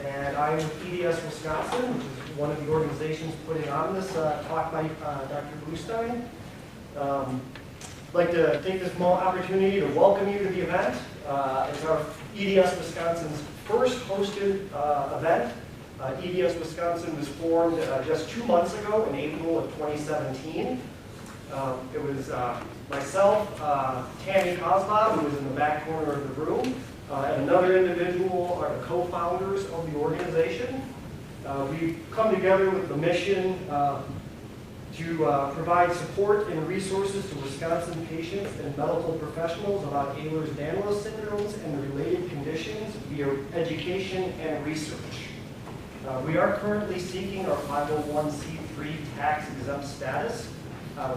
and I'm with EDS Wisconsin, which is one of the organizations putting on this talk by Dr. Bluestein. I'd like to take this opportunity to welcome you to the event. It's our EDS Wisconsin's first hosted event. EDS Wisconsin was formed just 2 months ago in April of 2017. It was myself, Tammy Kozlob, who was in the back corner of the room, and another individual are the co-founders of the organization. We've come together with the mission to provide support and resources to Wisconsin patients and medical professionals about Ehlers-Danlos syndromes and the related conditions via education and research. We are currently seeking our 501c3 tax-exempt status.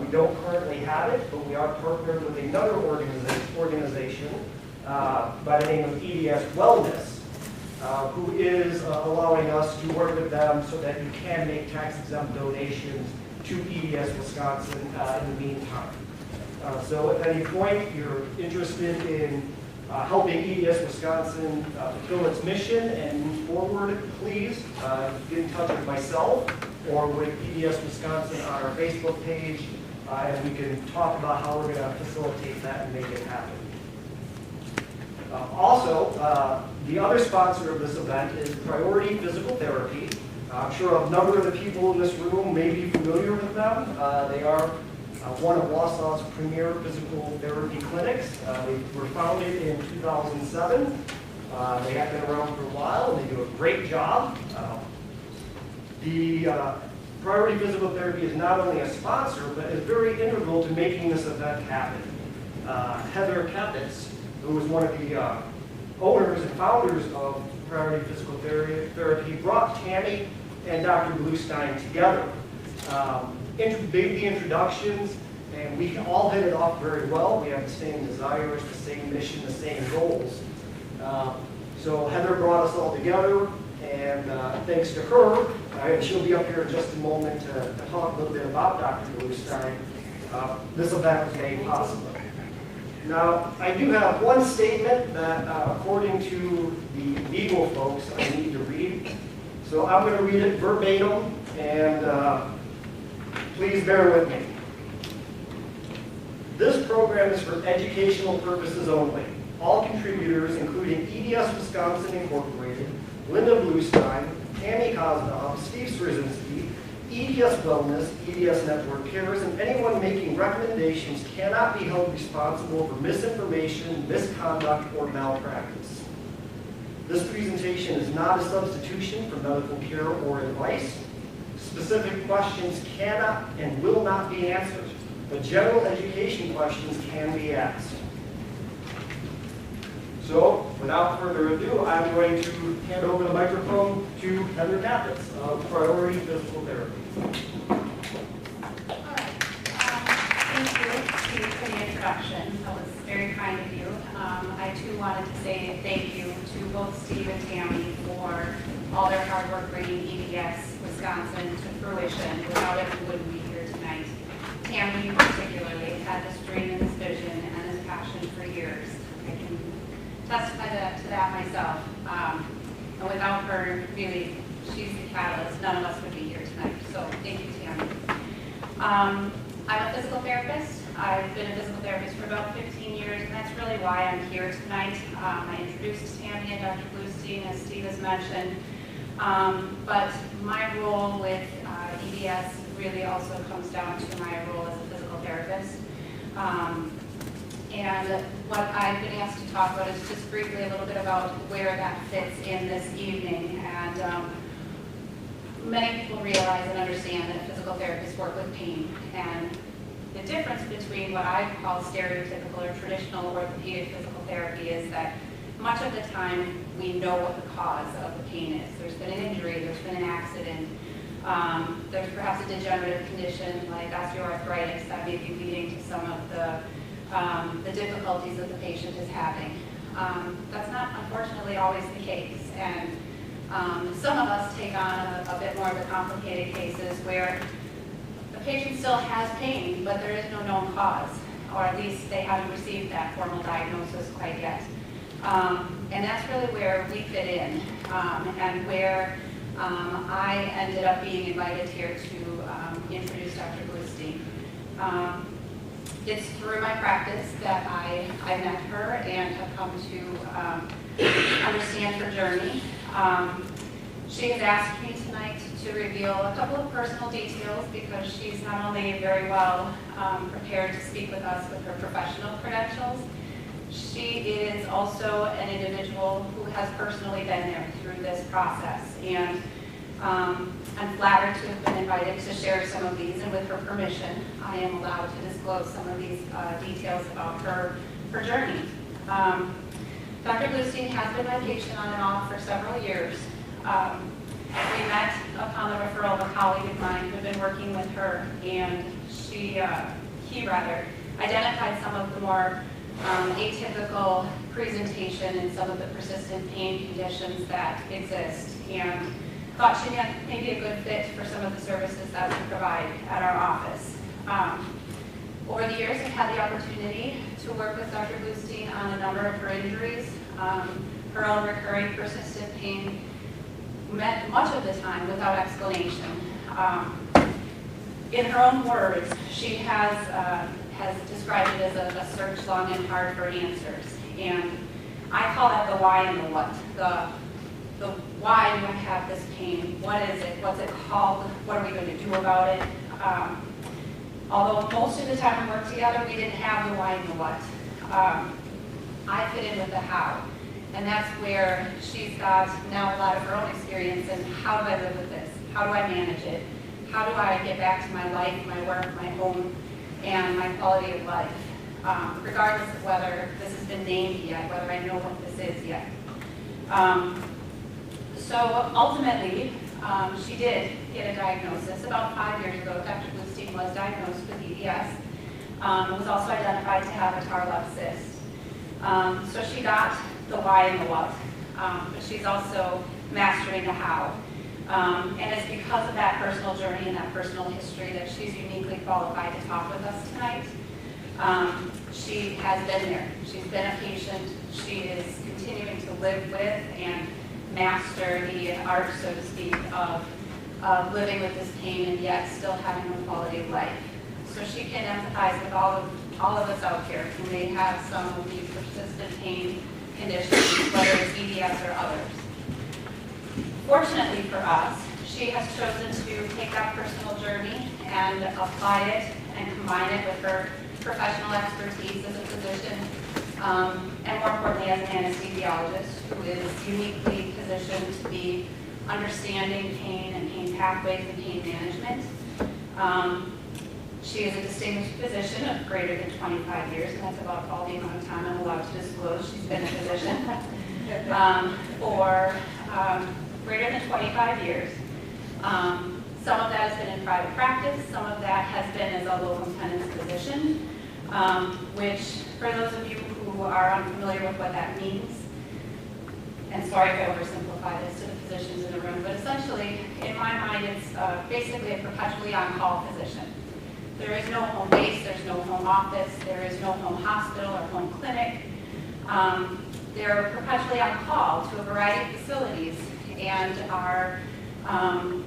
We don't currently have it, but we are partnered with another organization by the name of EDS Wellness, who is allowing us to work with them so that you can make tax-exempt donations to EDS Wisconsin in the meantime. So if at any point you're interested in helping EDS Wisconsin fulfill its mission and move forward, please get in touch with myself or with EDS Wisconsin on our Facebook page, and we can talk about how we're going to facilitate that and make it happen. Also, the other sponsor of this event is Priority Physical Therapy. I'm sure a number of the people in this room may be familiar with them. They are one of Wausau's premier physical therapy clinics. They were founded in 2007. They have been around for a while, and they do a great job. The Priority Physical Therapy is not only a sponsor, but is very integral to making this event happen. Heather Kapitz, who was one of the owners and founders of Priority Physical Therapy, brought Tammy and Dr. Bluestein together. Made the introductions, and we all hit it off very well. We have the same desires, the same mission, the same goals. So Heather brought us all together, and thanks to her, and she'll be up here in just a moment to talk a little bit about Dr. Bluestein, this event was made possible. Now, I do have one statement that, according to the legal folks, I need to read. So I'm going to read it verbatim, and please bear with me. This program is for educational purposes only. All contributors, including EDS Wisconsin Incorporated, Linda Bluestein, Tammy Kozlob, Steve Srzinski, EDS Wellness, EDS Network Cares, and anyone making recommendations cannot be held responsible for misinformation, misconduct, or malpractice. This presentation is not a substitution for medical care or advice. Specific questions cannot and will not be answered, but general education questions can be asked. So, without further ado, I'm going to hand over the microphone to Heather Kapitz of Priority Physical Therapy. All right. Thank you, Steve, for the introduction. That was very kind of you. I too wanted to say thank you to both Steve and Tammy for all their hard work bringing EDS Wisconsin to fruition. Without it, we wouldn't be here tonight. Tammy particularly had this dream and this vision and this passion for years. I can testify to that myself. And without her, really, she's the catalyst. None of us would be here tonight. So thank you, Tammy. I'm a physical therapist. I've been a physical therapist for about 15 years, and that's really why I'm here tonight. I introduced Tammy and Dr. Bluestein, as Steve has mentioned, but my role with EDS really also comes down to my role as a physical therapist. And what I've been asked to talk about is just briefly a little bit about where that fits in this evening. And many people realize and understand that physical therapists work with pain. And the difference between what I call stereotypical or traditional orthopedic physical therapy is that much of the time we know what the cause of the pain is. There's been an injury, there's been an accident, there's perhaps a degenerative condition like osteoarthritis that may be leading to some of the difficulties that the patient is having. That's not, unfortunately, always the case. And some of us take on a bit more of the complicated cases where the patient still has pain, but there is no known cause, or at least they haven't received that formal diagnosis quite yet. And that's really where we fit in, and where I ended up being invited here to introduce Dr. Bluestein. It's through my practice that I met her and have come to understand her journey. She has asked me tonight to reveal a couple of personal details because she's not only very well prepared to speak with us with her professional credentials, she is also an individual who has personally been there through this process. And I'm flattered to have been invited to share some of these, and with her permission, I am allowed to disclose some of these details about her journey. Dr. Bluestein has been my patient on and off for several years. We met upon the referral of a colleague of mine who had been working with her, and he identified some of the more atypical presentation and some of the persistent pain conditions that exist, and thought she may be a good fit for some of the services that we provide at our office. Over the years, I've had the opportunity to work with Dr. Bluestein on a number of her injuries. Her own recurring persistent pain met much of the time without explanation. In her own words, she has described it as a search long and hard for answers. And I call that the why and the what. The why do I have this pain? What is it? What's it called? What are we going to do about it? Although most of the time we worked together, we didn't have the why and the what. I fit in with the how. And that's where she's got now a lot of her own experience in how do I live with this? How do I manage it? How do I get back to my life, my work, my home, and my quality of life? Regardless of whether this has been named yet, whether I know what this is yet. So ultimately, she did get a diagnosis. About 5 years ago, Dr. Bluestein was diagnosed with EDS. Was also identified to have a tar-left cyst. So she got the why and the what, but she's also mastering the how. And it's because of that personal journey and that personal history that she's uniquely qualified to talk with us tonight. She has been there. She's been a patient. She is continuing to live with and master the art, so to speak, of living with this pain and yet still having a quality of life. So she can empathize with all of us out here who may have some of these persistent pain conditions, whether it's EDS or others. Fortunately for us, she has chosen to take that personal journey and apply it and combine it with her professional expertise as a physician, and more importantly as an anesthesiologist who is uniquely positioned to be understanding pain and pain pathways and pain management. She is a distinguished physician of greater than 25 years, and that's about all the amount of time I'm allowed to disclose. She's been a physician for greater than 25 years. Some of that has been in private practice, some of that has been as a locum tenens physician, which for those of you who are unfamiliar with what that means, and sorry if I oversimplify this to the physicians in the room, but essentially, in my mind, it's basically a perpetually on-call physician. There is no home base, there's no home office, there is no home hospital or home clinic. They're perpetually on call to a variety of facilities and are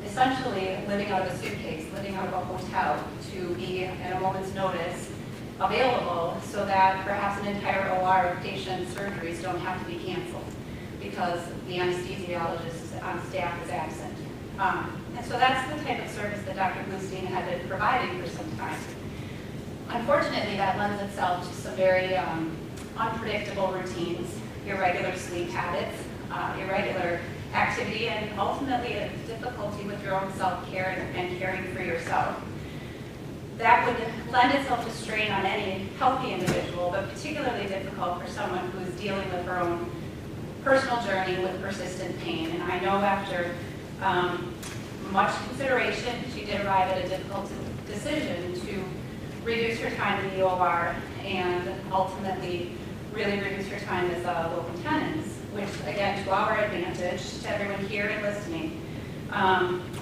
essentially living out of a suitcase, living out of a hotel to be at a moment's notice available so that perhaps an entire OR patient surgeries don't have to be canceled because the anesthesiologist on staff is absent. And so that's the type of service that Dr. Bluestein had been providing for some time. Unfortunately, that lends itself to some very unpredictable routines, irregular sleep habits, irregular activity, and ultimately a difficulty with your own self-care and caring for yourself. That would lend itself to strain on any healthy individual, but particularly difficult for someone who is dealing with her own personal journey with persistent pain. And I know after much consideration, she did arrive at a difficult decision to reduce her time in the OR and ultimately really reduce her time as a locum tenens, which again, to our advantage, to everyone here and listening,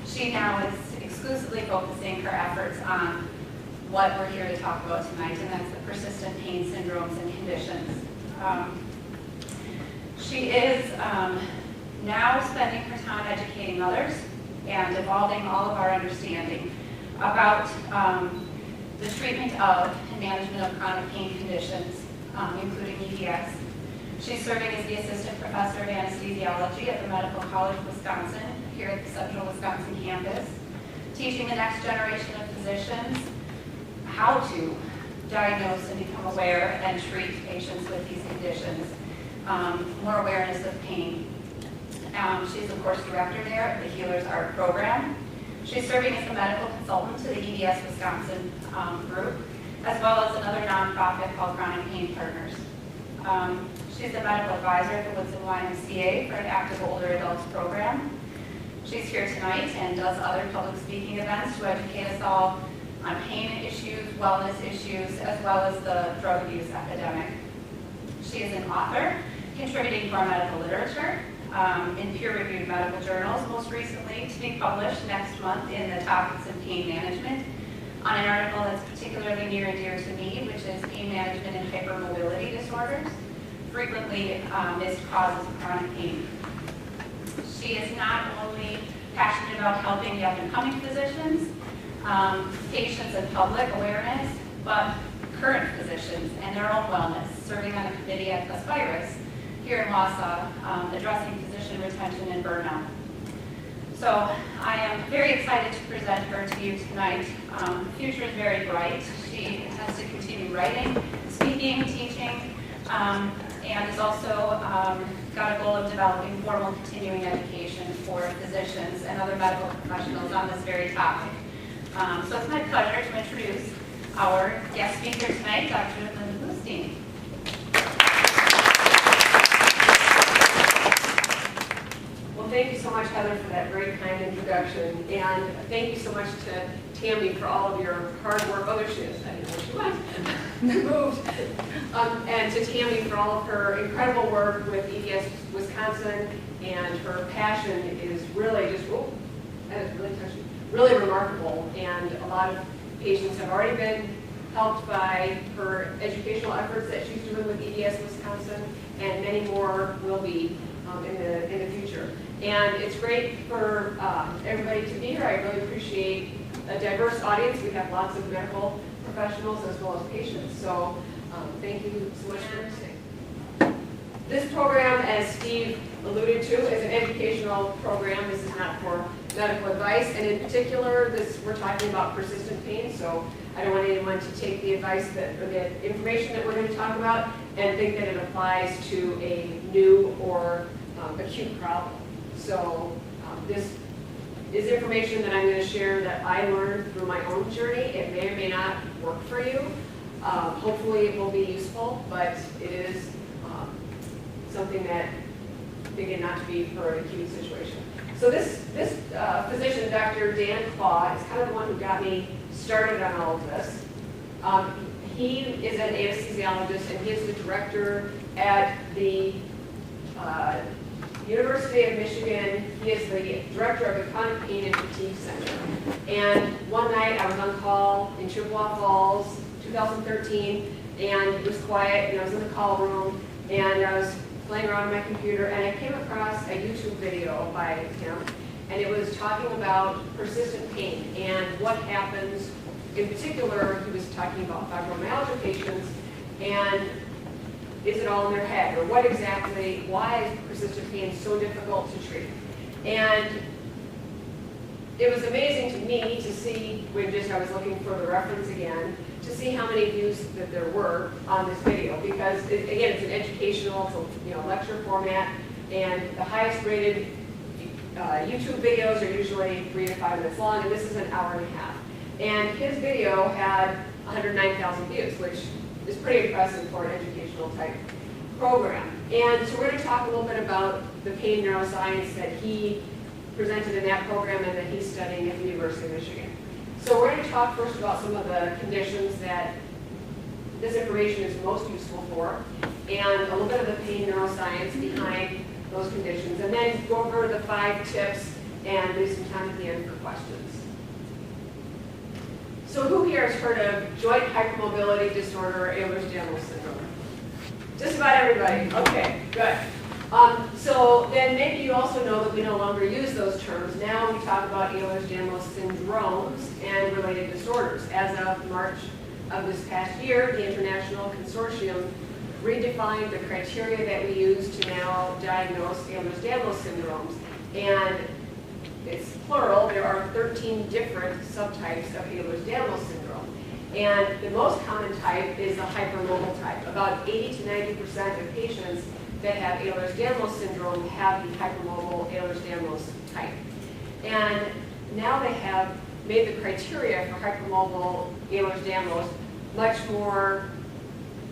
she now is exclusively focusing her efforts on what we're here to talk about tonight, and that's the persistent pain syndromes and conditions. She is now spending her time educating others and evolving all of our understanding about the treatment of and management of chronic pain conditions, including EDS. She's serving as the Assistant Professor of Anesthesiology at the Medical College of Wisconsin, here at the Central Wisconsin campus, teaching the next generation of physicians how to diagnose and become aware and treat patients with these conditions, more awareness of pain. She's, of course, director there at the Healers Art program. She's serving as a medical consultant to the EDS Wisconsin group, as well as another nonprofit called Chronic Pain Partners. She's a medical advisor at the Woodson YMCA for an active older adults program. She's here tonight and does other public speaking events to educate us all on pain issues, wellness issues, as well as the drug abuse epidemic. She is an author, contributing to our medical literature in peer-reviewed medical journals, most recently to be published next month in the Topics of Pain Management, on an article that's particularly near and dear to me, which is Pain Management and Hypermobility Disorders, frequently missed causes of chronic pain. She is not only passionate about helping the up-and-coming physicians, patients and public awareness, but current physicians and their own wellness, serving on a committee at Aspirus here in Wausau, addressing physician retention and burnout. So I am very excited to present her to you tonight. The future is very bright. She intends to continue writing, speaking, teaching, and has also got a goal of developing formal continuing education for physicians and other medical professionals on this very topic. So it's my pleasure to introduce our guest speaker tonight, Dr. Bluestein. Well, thank you so much, Heather, for that very kind introduction. And thank you so much to Tammy for all of your hard work. Oh, there she is. I didn't know she went. Moved. And to Tammy for all of her incredible work with EDS Wisconsin. And her passion is really just, oh, that is really touching. Really remarkable, and a lot of patients have already been helped by her educational efforts that she's doing with EDS Wisconsin, and many more will be in the future. And it's great for everybody to be here. I really appreciate a diverse audience. We have lots of medical professionals as well as patients, so thank you so much for listening. This program, as Steve alluded to, is an educational program. This is not for medical advice, and in particular, we're talking about persistent pain, so I don't want anyone to take the advice or the information that we're going to talk about and think that it applies to a new or acute problem. So this is information that I'm going to share that I learned through my own journey. It may or may not work for you. Hopefully it will be useful, but it is something that begin not to be for an acute situation. So this physician, Dr. Dan Claw, is kind of the one who got me started on all of this. He is an anesthesiologist, and he is the director at the University of Michigan. He is the director of the Chronic Pain and Fatigue Center. And one night I was on call in Chippewa Falls, 2013, and it was quiet, and I was in the call room, and I was playing around on my computer, and I came across a YouTube video by him, and it was talking about persistent pain and what happens in particular, he was talking about fibromyalgia patients and is it all in their head, or what exactly, why is persistent pain so difficult to treat? And it was amazing to me to see, when I was looking for the reference again, to see how many views that there were on this video, because again, it's an educational, it's a lecture format, and the highest rated YouTube videos are usually 3 to 5 minutes long, and this is an hour and a half. And his video had 109,000 views, which is pretty impressive for an educational type program. And so we're going to talk a little bit about the pain neuroscience that he presented in that program and that he's studying at the University of Michigan. So we're going to talk first about some of the conditions that this information is most useful for, and a little bit of the pain neuroscience behind those conditions, and then go over the 5 tips and leave some time at the end for questions. So who here has heard of joint hypermobility disorder, Ehlers-Danlos syndrome? Just about everybody. Okay, good. So then maybe you also know that we no longer use those terms. Now we talk about Ehlers-Danlos syndromes and related disorders. As of March of this past year, the International Consortium redefined the criteria that we use to now diagnose Ehlers-Danlos syndromes. And it's plural. There are 13 different subtypes of Ehlers-Danlos syndrome. And the most common type is the hypermobile type. About 80 to 90% of patients that have Ehlers-Danlos syndrome have the hypermobile Ehlers-Danlos type. And now they have made the criteria for hypermobile Ehlers-Danlos much more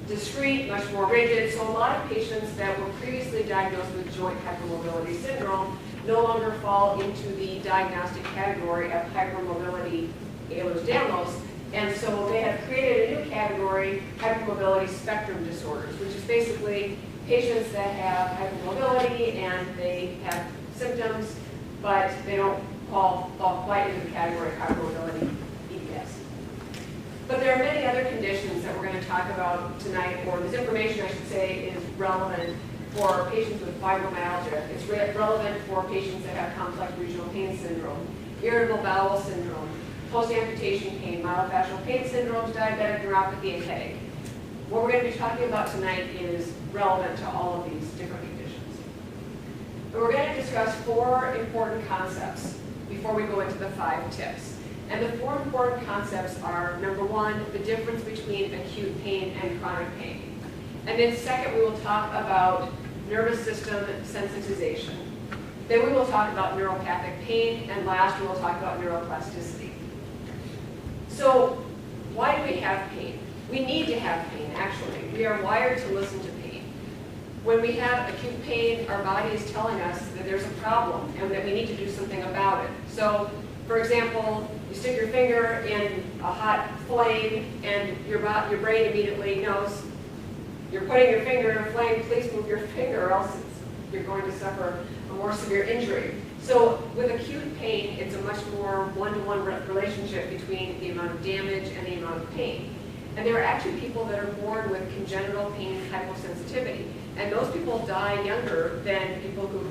discrete, much more rigid. So a lot of patients that were previously diagnosed with joint hypermobility syndrome no longer fall into the diagnostic category of hypermobility Ehlers-Danlos. And so they have created a new category, hypermobility spectrum disorders, which is basically patients that have hypermobility and they have symptoms, but they don't fall quite into the category of hypermobility EDS. But there are many other conditions that we're going to talk about tonight, or this information, I should say, is relevant for patients with fibromyalgia. It's relevant for patients that have complex regional pain syndrome, irritable bowel syndrome, post-amputation pain, myofascial pain syndromes, diabetic neuropathy, and headache. What we're going to be talking about tonight is relevant to all of these different conditions. And we're going to discuss 4 important concepts before we go into the 5 tips. And the 4 important concepts are, number 1, the difference between acute pain and chronic pain. And then second, we will talk about nervous system sensitization. Then we will talk about neuropathic pain, and last we will talk about neuroplasticity. So why do we have pain? We need to have pain, actually. We are wired to listen to pain. When we have acute pain, our body is telling us that there's a problem and that we need to do something about it. So, for example, you stick your finger in a hot flame and your brain immediately knows you're putting your finger in a flame, please move your finger or else you're going to suffer a more severe injury. So with acute pain, it's a much more one-to-one relationship between the amount of damage and the amount of pain. And there are actually people that are born with congenital pain hyposensitivity. And those people die younger than people who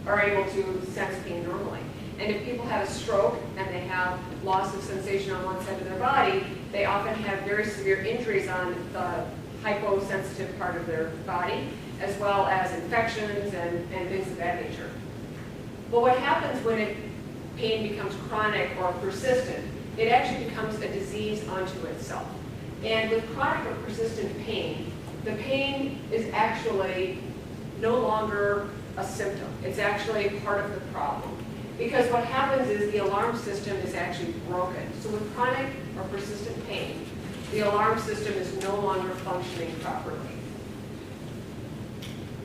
are able to sense pain normally. And if people have a stroke and they have loss of sensation on one side of their body, they often have very severe injuries on the hyposensitive part of their body, as well as infections and things of that nature. But what happens when pain becomes chronic or persistent, it actually becomes a disease unto itself. And with chronic or persistent pain, the pain is actually no longer a symptom. It's actually part of the problem. Because what happens is the alarm system is actually broken. So with chronic or persistent pain, the alarm system is no longer functioning properly.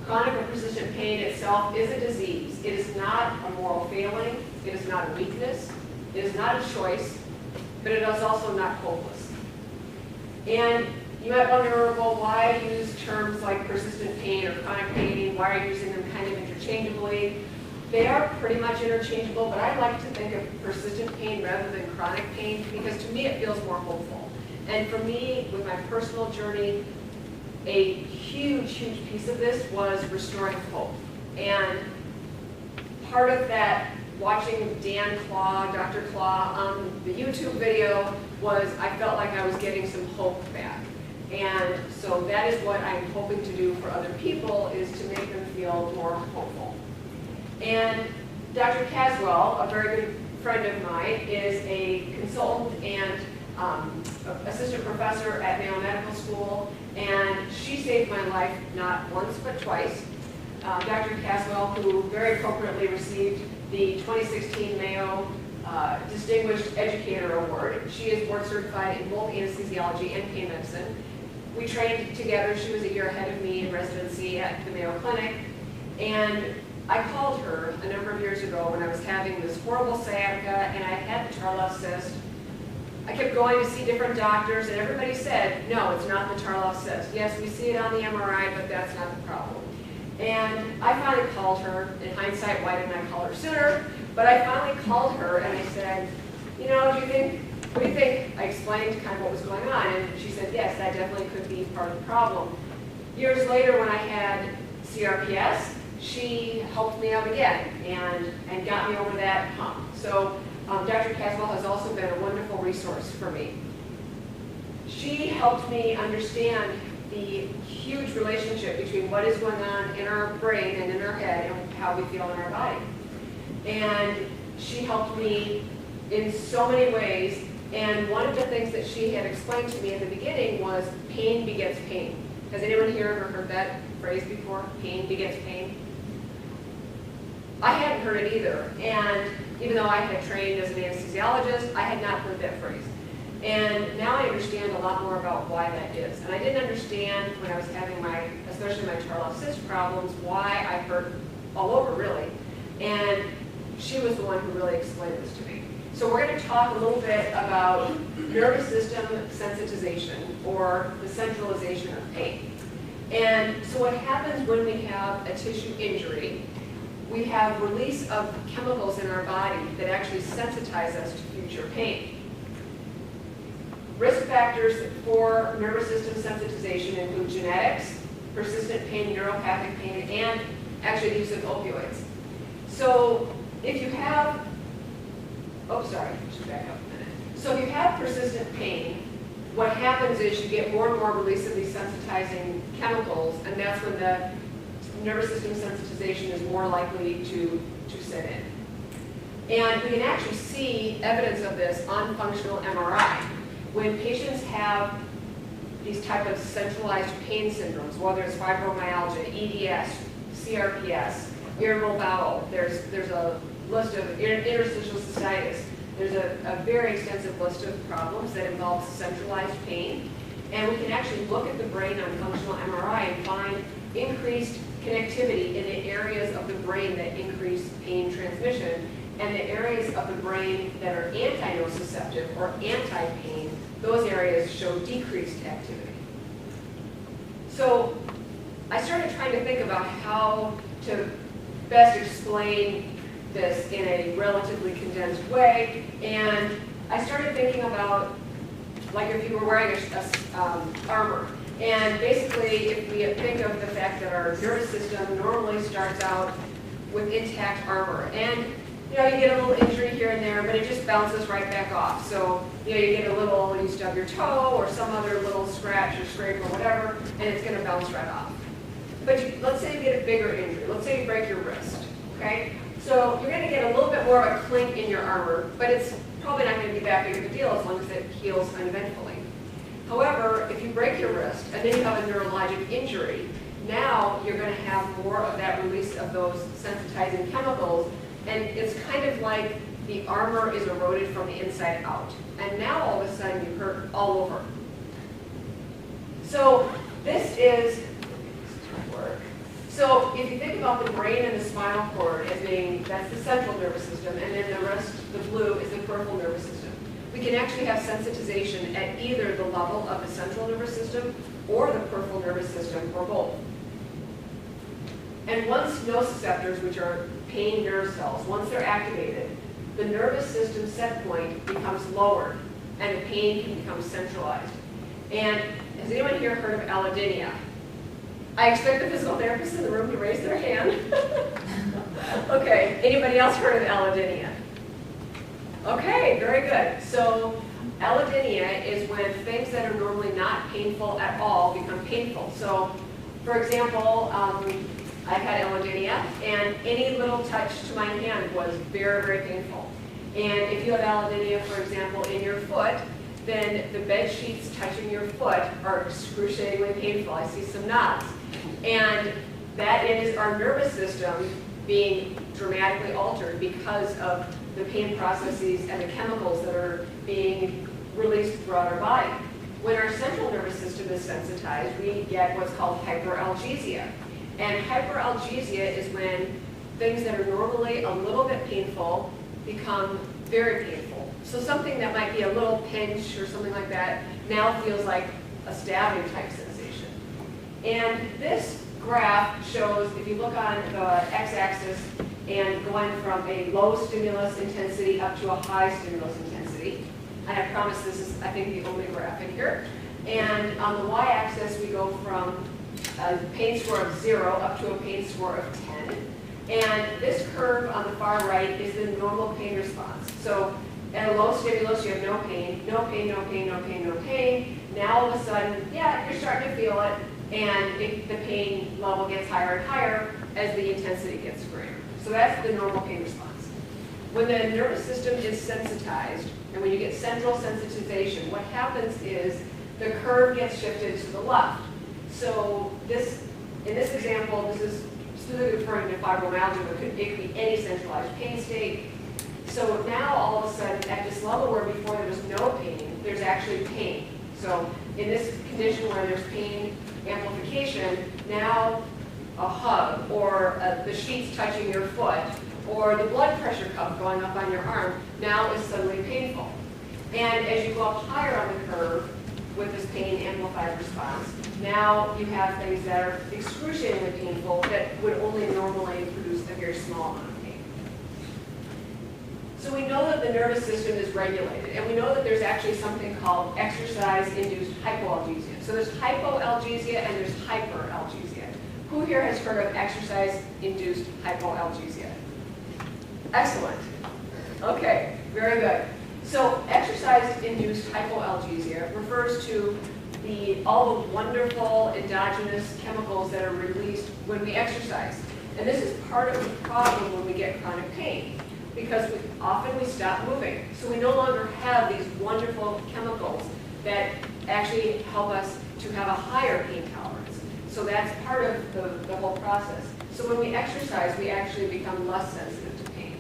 Chronic or persistent pain itself is a disease. It is not a moral failing. It is not a weakness. It is not a choice, but it is also not hopeless. And you might wonder, well, why use terms like persistent pain or chronic pain? Why are you using them kind of interchangeably? They are pretty much interchangeable, but I like to think of persistent pain rather than chronic pain because to me it feels more hopeful. And for me, with my personal journey, a huge, huge piece of this was restoring hope. And part of that, watching Dan Claw, Dr. Claw on the YouTube video, was I felt like I was getting some hope back. And so that is what I'm hoping to do for other people, is to make them feel more hopeful. And Dr. Caswell, a very good friend of mine, is a consultant and assistant professor at Mayo Medical School, and she saved my life not once but twice. Dr. Caswell, who very appropriately received the 2016 Mayo Distinguished Educator Award. She is board certified in both anesthesiology and pain medicine. We trained together. She was a year ahead of me in residency at the Mayo Clinic, and I called her a number of years ago when I was having this horrible sciatica and I had the Tarlov cyst. I kept going to see different doctors, and everybody said, no, it's not the Tarlov cyst. Yes, we see it on the MRI, but that's not the problem. And I finally called her. In hindsight, why didn't I call her sooner? But I finally called her and I said, you know, what do you think? I explained kind of what was going on, and she said, yes, that definitely could be part of the problem. Years later, when I had CRPS, she helped me out again and got me over that hump. So Dr. Caswell has also been a wonderful resource for me. She helped me understand the huge relationship between what is going on in our brain and in our head and how we feel in our body. And she helped me in so many ways. And one of the things that she had explained to me in the beginning was pain begets pain. Has anyone here ever heard that phrase before? Pain begets pain? I hadn't heard it either. And even though I had trained as an anesthesiologist, I had not heard that phrase. And now I understand a lot more about why that is. And I didn't understand when I was having especially my Tarlov cyst problems, why I hurt all over really. And she was the one who really explained this to me. So we're going to talk a little bit about nervous system sensitization, or the centralization of pain. And so what happens when we have a tissue injury, we have release of chemicals in our body that actually sensitize us to future pain. Risk factors for nervous system sensitization include genetics, persistent pain, neuropathic pain, and actually the use of opioids. So if you have, I should back up a minute. So if you have persistent pain, what happens is you get more and more release of these sensitizing chemicals, and that's when the nervous system sensitization is more likely to set in. And we can actually see evidence of this on functional MRI. When patients have these type of centralized pain syndromes, whether it's fibromyalgia, EDS, CRPS, irritable bowel, there's a list of interstitial cystitis. There's a very extensive list of problems that involve centralized pain. And we can actually look at the brain on functional MRI and find increased connectivity in the areas of the brain that increase pain transmission, and the areas of the brain that are anti-nociceptive or anti-pain, those areas show decreased activity. So I started trying to think about how to best explain this in a relatively condensed way, and I started thinking about, like, if you were wearing armor. And basically, if we think of the fact that our nervous system normally starts out with intact armor, and you get a little injury here and there, but it just bounces right back off. So you get a little, you stub your toe or some other little scratch or scrape or whatever, and it's going to bounce right off. But let's say you get a bigger injury. Let's say you break your wrist. Okay, so you're going to get a little bit more of a clink in your armor, but it's probably not going to be that big of a deal as long as it heals uneventfully. However, if you break your wrist and then you have a neurologic injury, now you're going to have more of that release of those sensitizing chemicals, and it's kind of like the armor is eroded from the inside out. And now all of a sudden you hurt all over. So this is, so if you think about the brain and the spinal cord as being, that's the central nervous system, and then the rest, the blue, is the peripheral nervous system. We can actually have sensitization at either the level of the central nervous system or the peripheral nervous system, or both. And once nociceptors, which are pain nerve cells, once they're activated, the nervous system set point becomes lowered and the pain can become centralized. And has anyone here heard of allodynia? I expect the physical therapists in the room to raise their hand. Okay, anybody else heard of allodynia? Okay, very good. So Allodynia is when things that are normally not painful at all become painful. So, for example, I had allodynia, and any little touch to my hand was very, very painful. And if you have allodynia, for example, in your foot, then the bed sheets touching your foot are excruciatingly painful. I see some knots. And that is our nervous system being dramatically altered because of the pain processes and the chemicals that are being released throughout our body. When our central nervous system is sensitized, we get what's called hyperalgesia. And hyperalgesia is when things that are normally a little bit painful become very painful. So something that might be a little pinch or something like that now feels like a stabbing type sensation. And this graph shows, if you look on the x-axis and going from a low stimulus intensity up to a high stimulus intensity, and I promise this is, I think, the only graph in here. And on the y-axis, we go from a pain score of 0 up to a pain score of 10. And this curve on the far right is the normal pain response. So at a low stimulus, you have no pain, no pain, no pain, no pain, no pain. Now all of a sudden, yeah, you're starting to feel it, and the pain level gets higher and higher as the intensity gets greater. So that's the normal pain response. When the nervous system is sensitized, and when you get central sensitization, what happens is the curve gets shifted to the left. So in this example, this is specifically referring to fibromyalgia, but it could be any centralized pain state. So now all of a sudden, at this level where before there was no pain, there's actually pain. So in this condition where there's pain amplification, now a hug, or the sheets touching your foot, or the blood pressure cuff going up on your arm, now is suddenly painful. And as you go up higher on the curve with this pain amplified response, now you have things that are excruciatingly painful that would only normally produce a very small amount of pain. So we know that the nervous system is regulated, and we know that there's actually something called exercise-induced hypoalgesia. So there's hypoalgesia and there's hyperalgesia. Who here has heard of exercise-induced hypoalgesia? Excellent. Okay, very good. So exercise-induced hypoalgesia refers to all the wonderful endogenous chemicals that are released when we exercise. And this is part of the problem when we get chronic pain, because often we stop moving. So we no longer have these wonderful chemicals that actually help us to have a higher pain tolerance. So that's part of the whole process. So when we exercise, we actually become less sensitive to pain.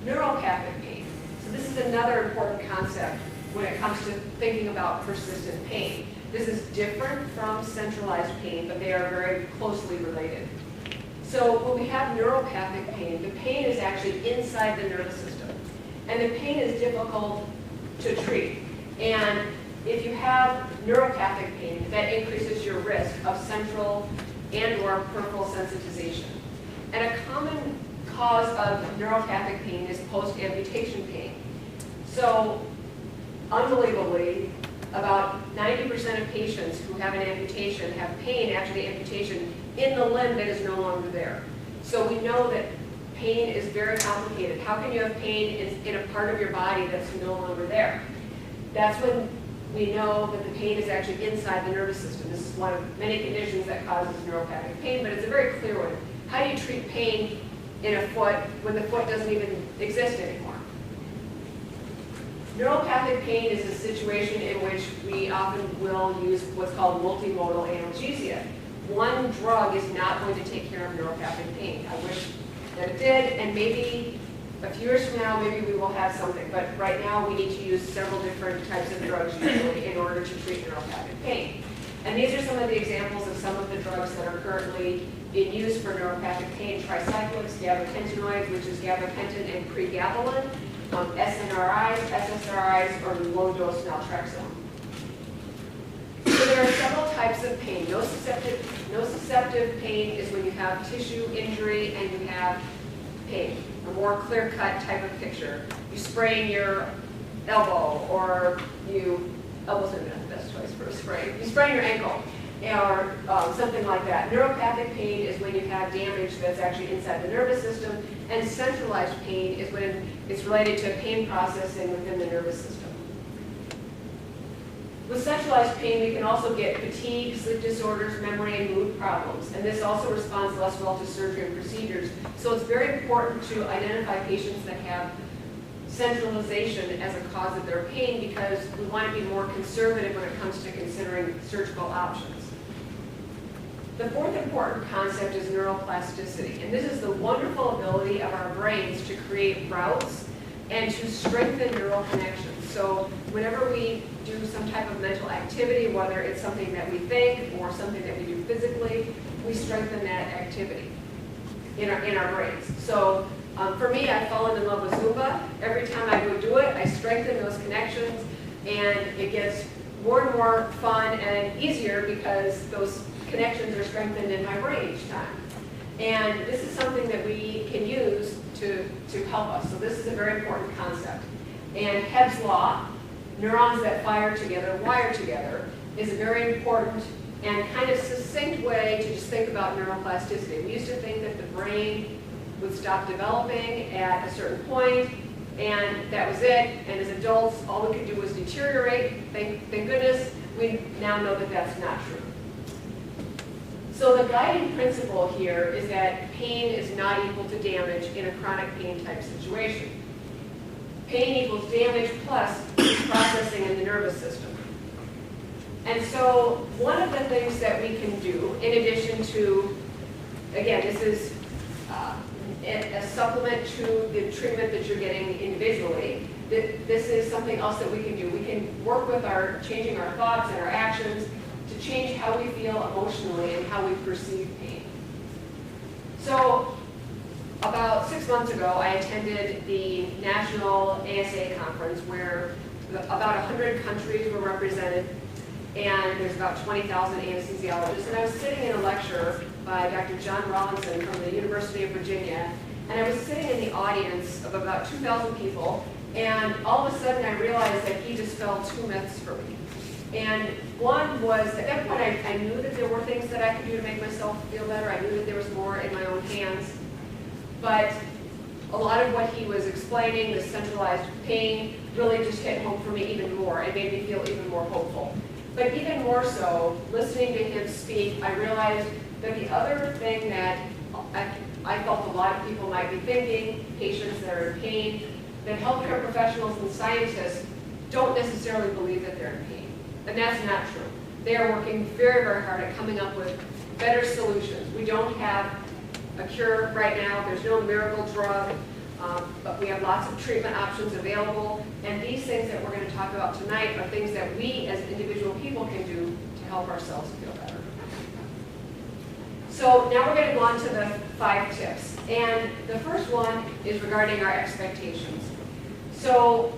Neuropathic pain. So this is another important concept when it comes to thinking about persistent pain. This is different from centralized pain, but they are very closely related. So when we have neuropathic pain, the pain is actually inside the nervous system. And the pain is difficult to treat. And if you have neuropathic pain, that increases your risk of central and/or peripheral sensitization. And a common cause of neuropathic pain is post-amputation pain. So, unbelievably, about 90% of patients who have an amputation have pain after the amputation in the limb that is no longer there. So we know that pain is very complicated. How can you have pain in a part of your body that's no longer there? That's when we know that the pain is actually inside the nervous system. This is one of many conditions that causes neuropathic pain, but it's a very clear one. How do you treat pain in a foot when the foot doesn't even exist anymore? Neuropathic pain is a situation in which we often will use what's called multimodal analgesia. One drug is not going to take care of neuropathic pain. I wish that it did, and maybe a few years from now, maybe we will have something. But right now, we need to use several different types of drugs usually in order to treat neuropathic pain. And these are some of the examples of some of the drugs that are currently being used for neuropathic pain. Tricyclics, gabapentinoids, which is gabapentin and pregabalin, SNRIs, SSRIs, or low-dose naltrexone. So there are several types of pain. Nociceptive pain is when you have tissue injury and you have pain, a more clear-cut type of picture. You sprain your elbow, or elbow's not the best choice for a sprain. You sprain your ankle. or something like that. Neuropathic pain is when you have damage that's actually inside the nervous system, and centralized pain is when it's related to pain processing within the nervous system. With centralized pain, we can also get fatigue, sleep disorders, memory, and mood problems. And this also responds less well to surgery and procedures. So it's very important to identify patients that have centralization as a cause of their pain, because we want to be more conservative when it comes to considering surgical options. The fourth important concept is neuroplasticity. And this is the wonderful ability of our brains to create routes and to strengthen neural connections. So whenever we do some type of mental activity, whether it's something that we think or something that we do physically, we strengthen that activity in our brains. So for me, I've fallen in love with Zumba. Every time I go do it, I strengthen those connections, and it gets more and more fun and easier because those connections are strengthened in my brain each time. And this is something that we can use to help us. So this is a very important concept. And Hebb's law, neurons that fire together, wire together, is a very important and kind of succinct way to just think about neuroplasticity. We used to think that the brain would stop developing at a certain point, and that was it. And as adults, all we could do was deteriorate. Thank goodness, we now know that that's not true. So the guiding principle here is that pain is not equal to damage in a chronic pain type situation. Pain equals damage plus processing in the nervous system. And so one of the things that we can do, in addition to, again, this is a supplement to the treatment that you're getting individually, this is something else that we can do. We can work with changing our thoughts and our actions to change how we feel emotionally and how we perceive pain. So about 6 months ago, I attended the National ASA conference where about 100 countries were represented, and there's about 20,000 anesthesiologists. And I was sitting in a lecture by Dr. John Rawlinson from the University of Virginia, and I was sitting in the audience of about 2,000 people, and all of a sudden I realized that he dispelled 2 myths for me. And one was, at that point I knew that there were things that I could do to make myself feel better. I knew that there was more in my own hands. But a lot of what he was explaining, the centralized pain, really just hit home for me even more. It made me feel even more hopeful. But even more so, listening to him speak, I realized that the other thing that I felt a lot of people might be thinking, patients that are in pain, that healthcare professionals and scientists don't necessarily believe that they're in pain. And that's not true. They are working very, very hard at coming up with better solutions. We don't have a cure right now. There's no miracle drug, but we have lots of treatment options available. And these things that we're going to talk about tonight are things that we as individual people can do to help ourselves feel better. So now we're going to go on to the 5 tips. And the first one is regarding our expectations. So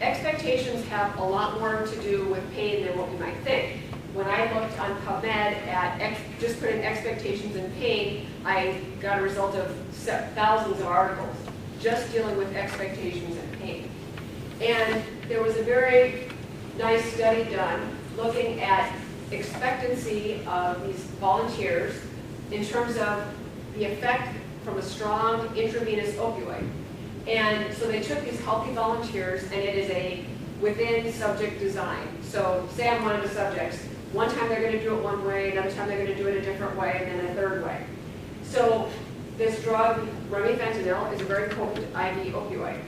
expectations have a lot more to do with pain than what we might think. When I looked on PubMed at just putting expectations in pain, I got a result of thousands of articles just dealing with expectations in pain. And there was a very nice study done looking at expectancy of these volunteers in terms of the effect from a strong intravenous opioid. And so they took these healthy volunteers, and it is a within subject design. So say I'm one of the subjects. One time they're going to do it one way, another time they're going to do it a different way, and then a third way. So this drug, remifentanil, is a very potent IV opioid.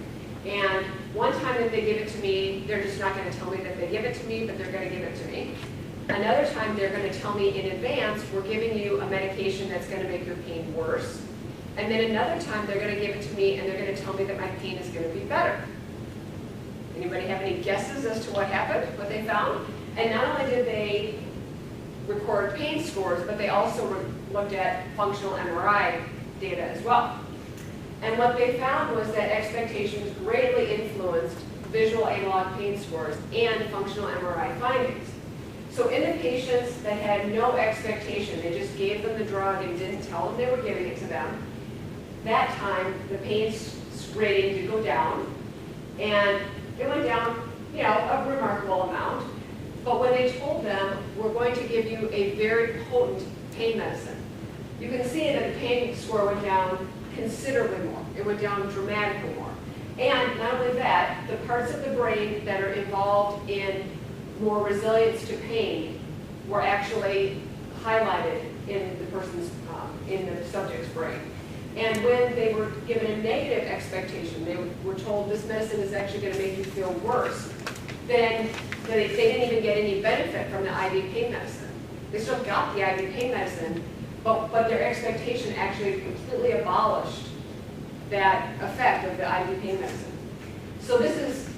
And one time that they give it to me, they're just not going to tell me that they give it to me, but they're going to give it to me. Another time they're going to tell me in advance, we're giving you a medication that's going to make your pain worse. And then another time they're going to give it to me and they're going to tell me that my pain is going to be better. Anybody have any guesses as to what happened, what they found? And not only did they record pain scores, but they also looked at functional MRI data as well. And what they found was that expectations greatly influenced visual analog pain scores and functional MRI findings. So in the patients that had no expectation, they just gave them the drug and didn't tell them they were giving it to them, that time the pain rating did go down, and it went down, a remarkable amount. But when they told them, we're going to give you a very potent pain medicine, you can see that the pain score went down considerably more. It went down dramatically more. And not only that, the parts of the brain that are involved in more resilience to pain were actually highlighted in the person's, in the subject's brain. And when they were given a negative expectation, they were told this medicine is actually going to make you feel worse, then they didn't even get any benefit from the IV pain medicine. They still got the IV pain medicine, but their expectation actually completely abolished that effect of the IV pain medicine. So this is,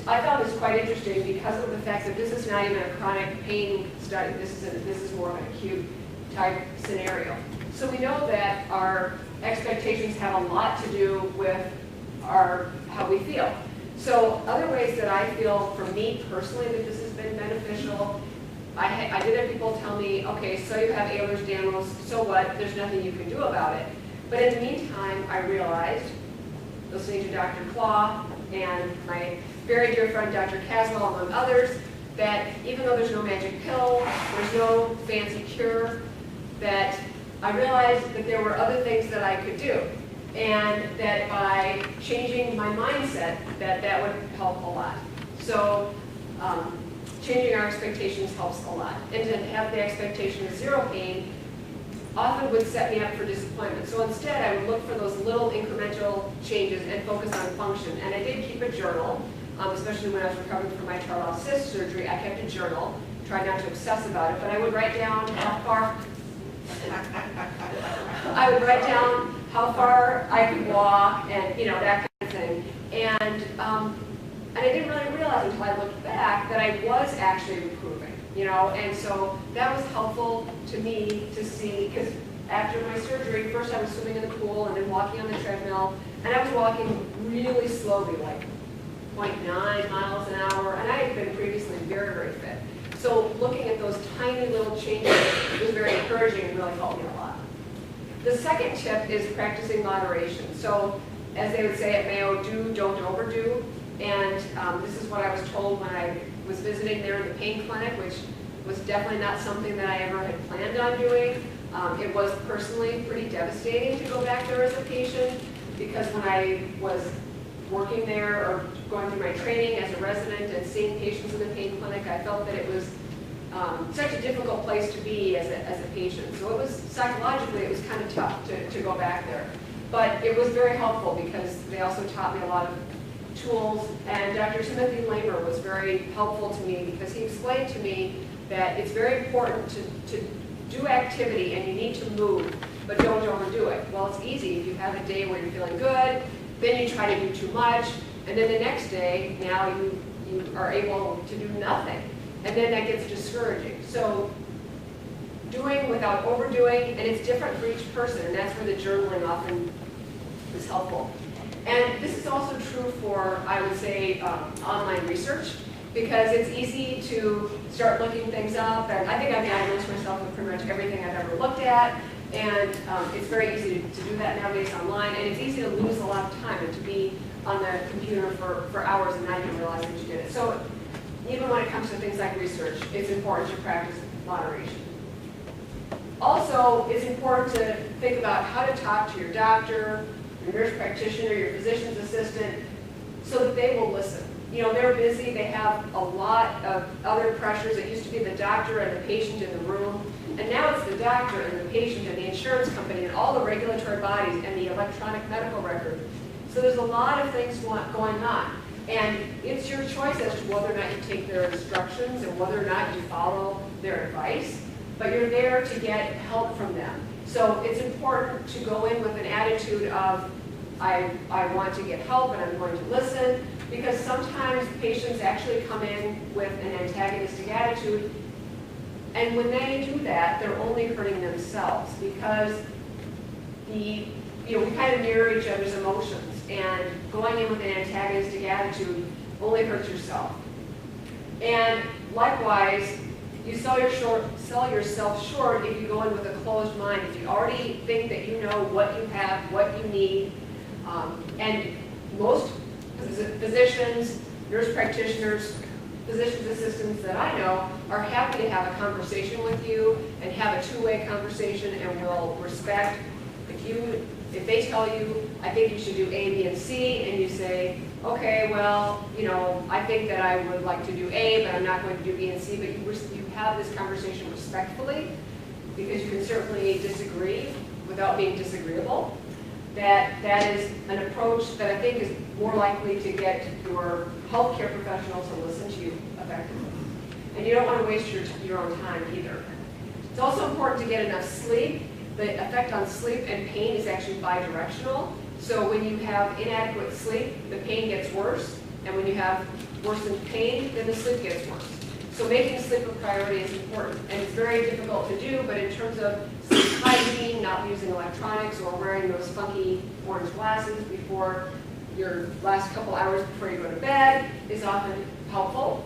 I found this quite interesting because of the fact that this is not even a chronic pain study. This is more of an acute type scenario. So we know that our expectations have a lot to do with how we feel. So other ways that I feel, for me personally, that this has been beneficial, I did have people tell me, okay, so you have Ehlers-Danlos, so what? There's nothing you can do about it. But in the meantime, I realized, listening to Dr. Claw and my very dear friend Dr. Caswell, among others, that even though there's no magic pill, there's no fancy cure, that I realized that there were other things that I could do. And that by changing my mindset, that would help a lot. So changing our expectations helps a lot. And to have the expectation of zero pain often would set me up for disappointment. So instead, I would look for those little incremental changes and focus on function. And I did keep a journal, especially when I was recovering from my Charles cyst surgery. I kept a journal, tried not to obsess about it, but I would write down how far I could walk, and that kind of thing. And I didn't really realize until I looked back that I was actually improving. And so that was helpful to me to see, because after my surgery, first I was swimming in the pool and then walking on the treadmill, and I was walking really slowly, like 0.9 miles an hour, and I had been previously very, very fit. So looking at those tiny little changes was very encouraging and really helped me a lot. The second tip is practicing moderation. So as they would say at Mayo, do, don't overdo. And this is what I was told when I was visiting there in the pain clinic, which was definitely not something that I ever had planned on doing. It was personally pretty devastating to go back there as a patient, because when I was working there or going through my training as a resident and seeing patients in the pain clinic, I felt that it was such a difficult place to be as a patient. So it was, psychologically, it was kind of tough to go back there. But it was very helpful because they also taught me a lot of tools, and Dr. Timothy Lamer was very helpful to me because he explained to me that it's very important to do activity and you need to move, but don't overdo it. Well, it's easy if you have a day where you're feeling good, then you try to do too much, and then the next day, now you are able to do nothing, and then that gets discouraging. So doing without overdoing, and it's different for each person, and that's where the journaling often is helpful. And this is also true for, I would say, online research, because it's easy to start looking things up, and I think I've diagnosed myself with pretty much everything I've ever looked at, and it's very easy to do that nowadays online, and it's easy to lose a lot of time and to be on the computer for hours and not even realize that you did it. So even when it comes to things like research, it's important to practice moderation. Also, it's important to think about how to talk to your doctor, your nurse practitioner, your physician's assistant, so that they will listen. They're busy, they have a lot of other pressures. It used to be the doctor and the patient in the room, and now it's the doctor and the patient and the insurance company and all the regulatory bodies and the electronic medical record. So there's a lot of things going on, and it's your choice as to whether or not you take their instructions and whether or not you follow their advice, but you're there to get help from them. So it's important to go in with an attitude of, I want to get help and I'm going to listen, because sometimes patients actually come in with an antagonistic attitude, and when they do that, they're only hurting themselves, because we kind of mirror each other's emotions, and going in with an antagonistic attitude only hurts yourself. And likewise, you sell yourself short if you go in with a closed mind, if you already think that you know what you have, what you need. And most physicians, nurse practitioners, physician's assistants that I know are happy to have a conversation with you and have a two-way conversation, and will respect if they tell you, I think you should do A, B, and C, and you say, okay, well, you know, I think that I would like to do A, but I'm not going to do B and C, but you have this conversation respectfully, because you can certainly disagree without being disagreeable. That is an approach that I think is more likely to get your healthcare professional to listen to you effectively. And you don't want to waste your own time either. It's also important to get enough sleep. The effect on sleep and pain is actually bidirectional. So when you have inadequate sleep, the pain gets worse. And when you have worsened pain, then the sleep gets worse. So making sleep a priority is important. And it's very difficult to do, but in terms of sleep hygiene, not using electronics or wearing those funky orange glasses before your last couple hours before you go to bed is often helpful.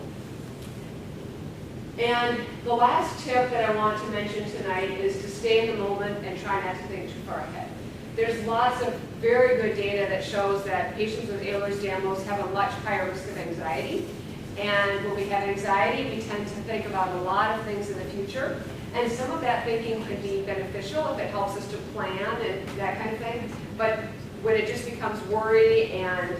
And the last tip that I want to mention tonight is to stay in the moment and try not to think too far ahead. There's lots of very good data that shows that patients with Ehlers-Danlos have a much higher risk of anxiety. And when we have anxiety, we tend to think about a lot of things in the future. And some of that thinking can be beneficial if it helps us to plan and that kind of thing. But when it just becomes worry and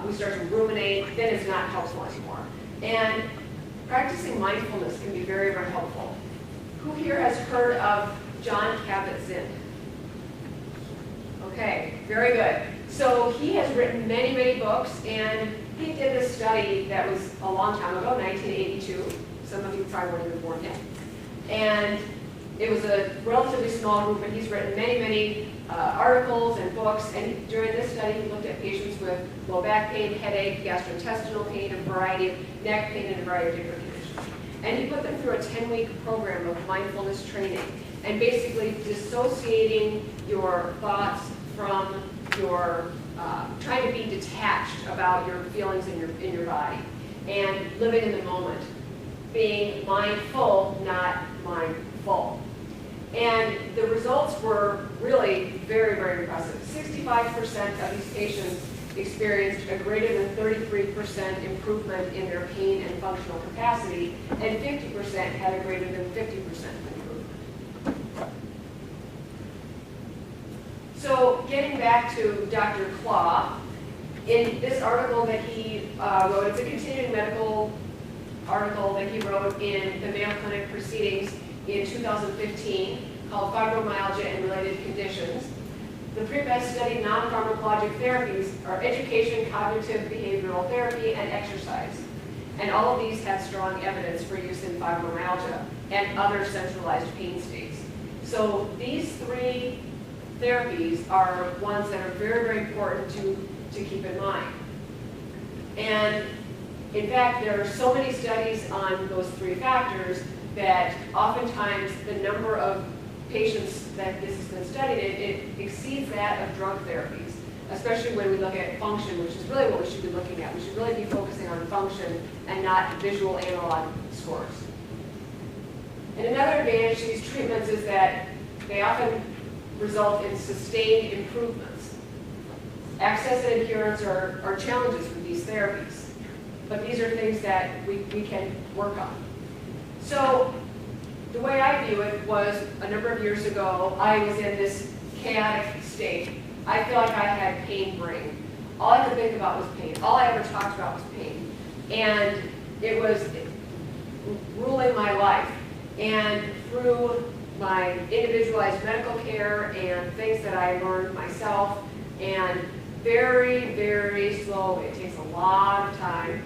we start to ruminate, then it's not helpful anymore. And practicing mindfulness can be very, very helpful. Who here has heard of Jon Kabat-Zinn? Okay, very good. So he has written many, many books, and he did a study that was a long time ago, 1982. Some of you probably weren't even born yet. And it was a relatively small group, and he's written many, many articles and books. And during this study, he looked at patients with low back pain, headache, gastrointestinal pain, a variety of neck pain, and a variety of different conditions. And he put them through a 10-week program of mindfulness training, and basically dissociating your thoughts from your trying to be detached about your feelings in your body, and living in the moment, being mindful, not mindful. And the results were really very, very impressive. 65% of these patients experienced a greater than 33% improvement in their pain and functional capacity, and 50% had a greater than 50% improvement. So getting back to Dr. Claw, in this article that he wrote, it's a continuing medical article that he wrote in the Mayo Clinic Proceedings in 2015 called Fibromyalgia and Related Conditions. The pre-med studied non-pharmacologic therapies are education, cognitive behavioral therapy, and exercise. And all of these had strong evidence for use in fibromyalgia and other centralized pain states. So these three therapies are ones that are very, very important to keep in mind. And in fact, there are so many studies on those three factors that oftentimes the number of patients that this has been studied, it exceeds that of drug therapies, especially when we look at function, which is really what we should be looking at. We should really be focusing on function and not visual analog scores. And another advantage to these treatments is that they often result in sustained improvements. Access and adherence are challenges with these therapies, but these are things that we can work on. So the way I view it was a number of years ago, I was in this chaotic state. I feel like I had pain brain. All I could think about was pain. All I ever talked about was pain. And it was ruling my life. And through my individualized medical care and things that I learned myself, and very, very slowly, it takes a lot of time,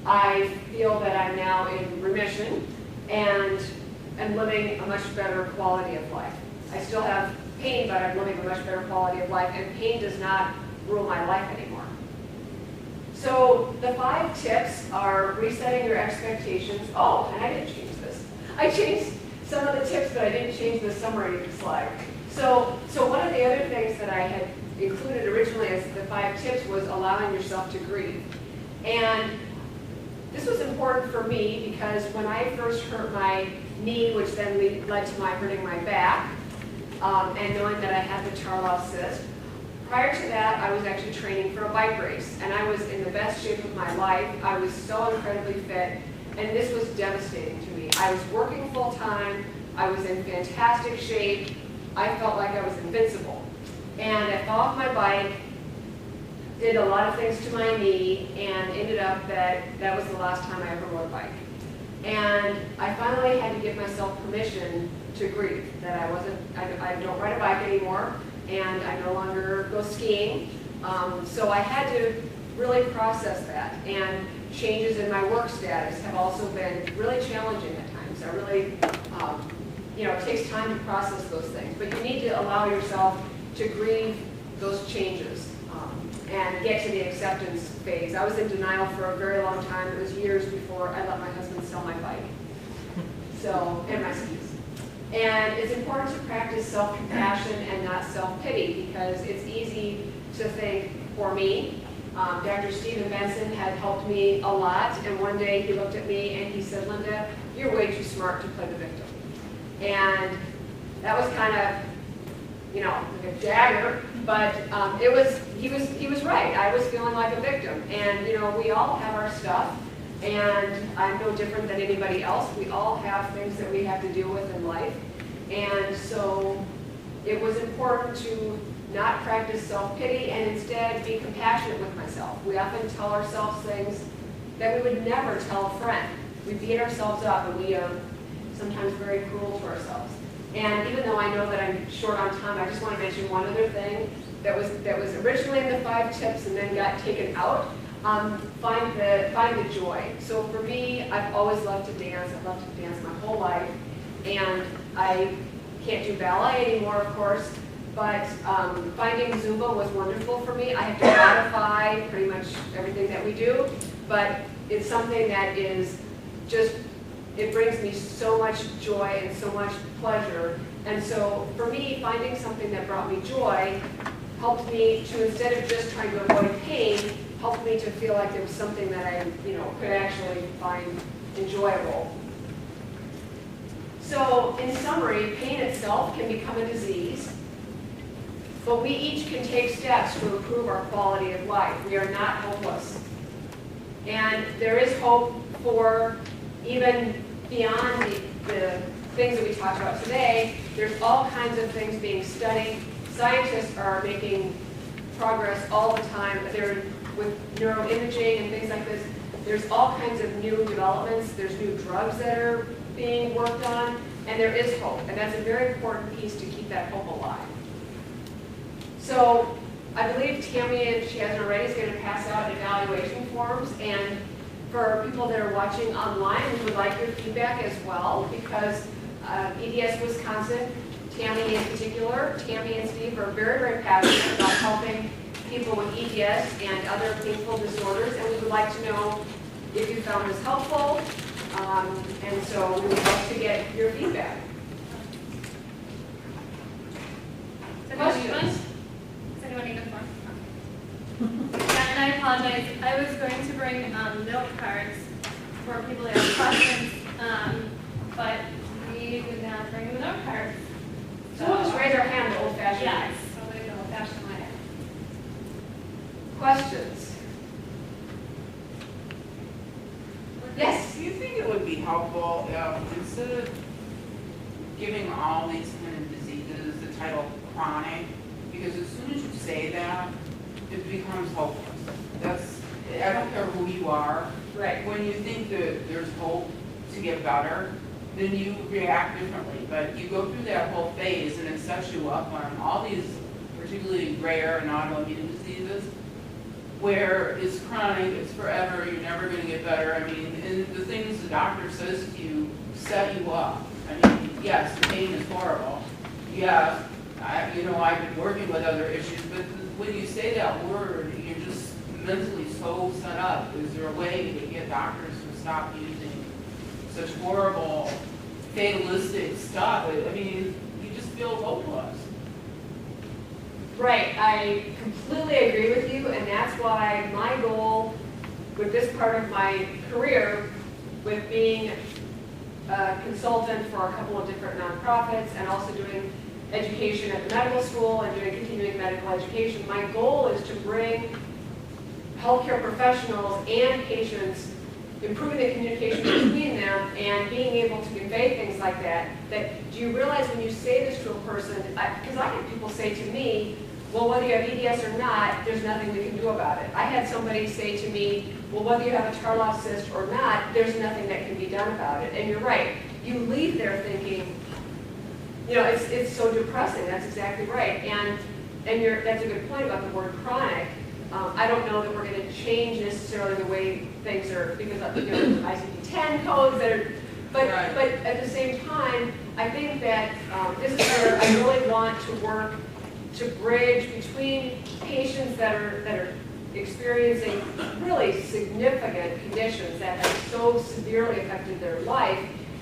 I feel that I'm now in remission and am living a much better quality of life. I still have pain, but I'm living a much better quality of life, and pain does not rule my life anymore. So the 5 tips are resetting your expectations. Oh, and I didn't change this. I changed some of the tips, but I didn't change the summary slide. So one of the other things that I had included originally as the 5 tips was allowing yourself to grieve. And this was important for me because when I first hurt my knee, which then led to my hurting my back, and knowing that I had the Charlotte cyst, Prior to that, I was actually training for a bike race, and I was in the best shape of my life. I was so incredibly fit, and this was devastating to me. I was working full time, I was in fantastic shape, I felt like I was invincible. And I fell off my bike, did a lot of things to my knee, and ended up that was the last time I ever rode a bike. And I finally had to give myself permission to grieve, that I don't ride a bike anymore, and I no longer go skiing. So I had to really process that, and changes in my work status have also been really challenging at times. I really, it takes time to process those things, but you need to allow yourself to grieve those changes and get to the acceptance phase. I was in denial for a very long time. It was years before I let my husband sell my bike, and my skis. And it's important to practice self-compassion and not self-pity, because it's easy to think, for me, Dr. Stephen Benson had helped me a lot, and one day he looked at me and he said, Linda, you're way too smart to play the victim. And that was kind of, like a dagger, but he was right. I was feeling like a victim. And, we all have our stuff, and I'm no different than anybody else. We all have things that we have to deal with in life. And so it was important to not practice self-pity and instead be compassionate with myself. We often tell ourselves things that we would never tell a friend. We beat ourselves up, and we are sometimes very cruel to ourselves. And even though I know that I'm short on time, I just want to mention one other thing that was originally in the 5 tips and then got taken out. Find the joy. So for me, I've always loved to dance. I've loved to dance my whole life, and I can't do ballet anymore, of course. But finding Zumba was wonderful for me. I have to modify pretty much everything that we do, but it's something that is just, it brings me so much joy and so much pleasure. And so for me, finding something that brought me joy helped me to, instead of just trying to avoid pain, helped me to feel like there was something that I could actually find enjoyable. So in summary, pain itself can become a disease, but we each can take steps to improve our quality of life. We are not hopeless. And there is hope for, even beyond the things that we talked about today, there's all kinds of things being studied. Scientists are making progress all the time. With neuroimaging and things like this, there's all kinds of new developments. There's new drugs that are being worked on, and there is hope. And that's a very important piece to keep that hope alive. So I believe Tammy, if she hasn't already, is going to pass out evaluation forms. And for people that are watching online, we would like your feedback as well, because EDS Wisconsin, Tammy in particular, Tammy and Steve are very, very passionate about helping people with EDS and other painful disorders, and we would like to know if you found this helpful, and so we would love to get your feedback. Questions? Does anyone need a form? Yeah, and I apologize. I was going to bring note cards for people that have questions, but we did not bring the note cards. So we'll just raise our hand the old-fashioned way. Yes, so the old-fashioned way. Questions? Yes? Do you think it would be helpful if, instead of giving all these kind of diseases the title chronic, because as soon as you say that, it becomes hopeless. I don't care who you are. Right. When you think that there's hope to get better, then you react differently. But you go through that whole phase, and it sets you up on all these particularly rare and autoimmune diseases, where it's chronic, it's forever, you're never going to get better. I mean, and the things the doctor says to you set you up. I mean, yes, the pain is horrible. Yeah, I've been working with other issues, but when you say that word, you're just mentally so set up. Is there a way to get doctors to stop using such horrible, fatalistic stuff? I mean, you just feel hopeless. Right, I completely agree with you, and that's why my goal with this part of my career, with being a consultant for a couple of different nonprofits and also doing education at the medical school and doing continuing medical education, my goal is to bring healthcare professionals and patients, improving the communication between them and being able to convey things like that. That, do you realize when you say this to a person, because I get people say to me, well, whether you have EDS or not, there's nothing we can do about it. I had somebody say to me, well, whether you have a Tarloff cyst or not, there's nothing that can be done about it. And you're right. You leave there thinking, you know, it's so depressing. That's exactly right. And that's a good point about the word chronic. I don't know that we're going to change necessarily the way things are, because of, you know, ICD-10 codes that are, but at the same time, I think that this is where I really want to work to bridge between patients that are experiencing really significant conditions that have so severely affected their life,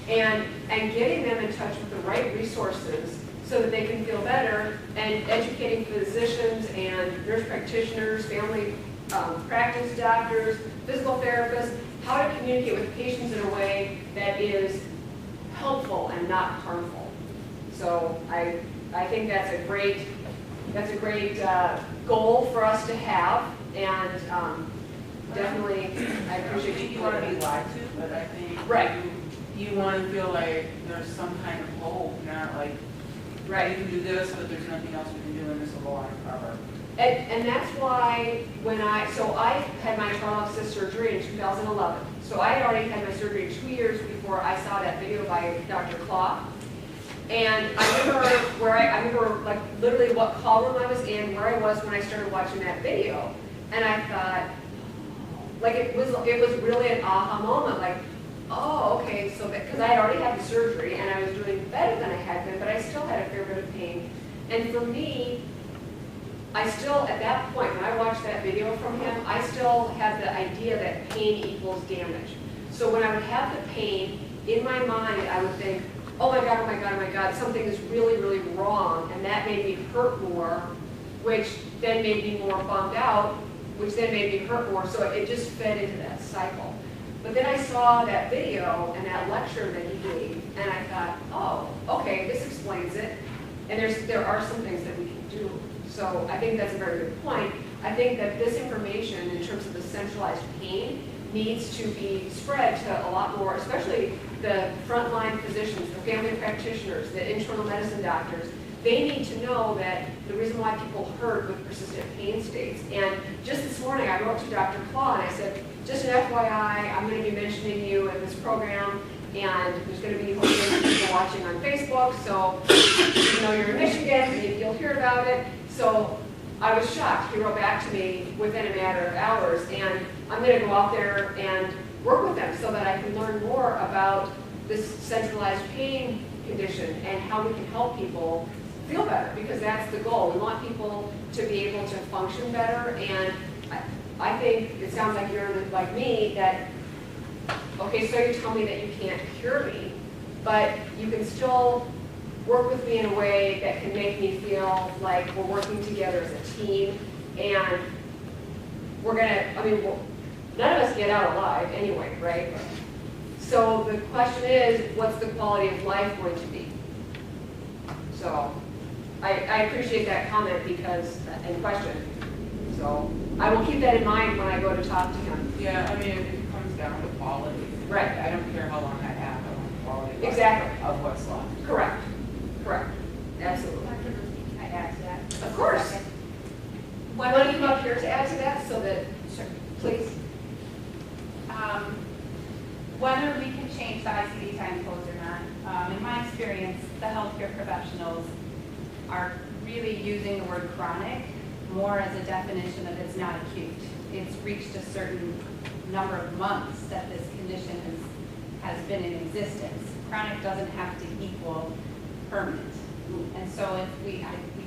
and getting them in touch with the right resources so that they can feel better, and educating physicians and nurse practitioners, family practice doctors, physical therapists, how to communicate with patients in a way that is helpful and not harmful. So I think that's a great goal for us to have, and definitely I appreciate you want to be lied to, but I think right. You want to feel like there's some kind of hope, not like, right, you can do this, but there's nothing else we can do, and this will go on forever. And that's why I had my Tarloff cyst surgery in 2011. So I had already had my surgery 2 years before I saw that video by Dr. Clough. And I remember like literally what call room I was in, where I was when I started watching that video. And I thought, like it was really an aha moment, like, oh, okay, so because I had already had the surgery and I was doing better than I had been, but I still had a fair bit of pain. And for me, I still, at that point, when I watched that video from him, I still had the idea that pain equals damage. So when I would have the pain, in my mind, I would think, oh my God, oh my God, oh my God, something is really, really wrong, and that made me hurt more, which then made me more bummed out, which then made me hurt more, so it just fed into that cycle. But then I saw that video and that lecture that he gave, and I thought, oh, okay, this explains it, and there are some things that we can do. So I think that's a very good point. I think that this information, in terms of the centralized pain, needs to be spread to a lot more, especially the frontline physicians, the family practitioners, the internal medicine doctors. They need to know that the reason why people hurt with persistent pain states. And just this morning, I wrote to Dr. Claw and I said, just an FYI, I'm going to be mentioning you in this program, and there's going to be people watching on Facebook, so you know you're in Michigan, you'll hear about it. So I was shocked. He wrote back to me within a matter of hours, and I'm going to go out there and work with them so that I can learn more about this centralized pain condition and how we can help people feel better, because that's the goal. We want people to be able to function better, and I think it sounds like you're like me, that, okay, so you tell me that you can't cure me, but you can still work with me in a way that can make me feel like we're working together as a team, and we're gonna, none of us get out alive anyway, right? So the question is, what's the quality of life going to be? So I appreciate that comment and question. So I will keep that in mind when I go to talk to him. Yeah, it comes down to quality. Right. I don't care how long I have, I want quality Exactly. of what's left. Correct. Absolutely. Dr. Bluestein, can I add to that? Of course. Okay. Why don't you come up here to add to that so that, Sure. please. Whether we can change the ICD-10 codes or not, in my experience, the healthcare professionals are really using the word chronic more as a definition of it's not acute. It's reached a certain number of months that this condition has been in existence. Chronic doesn't have to equal permanent. And so if we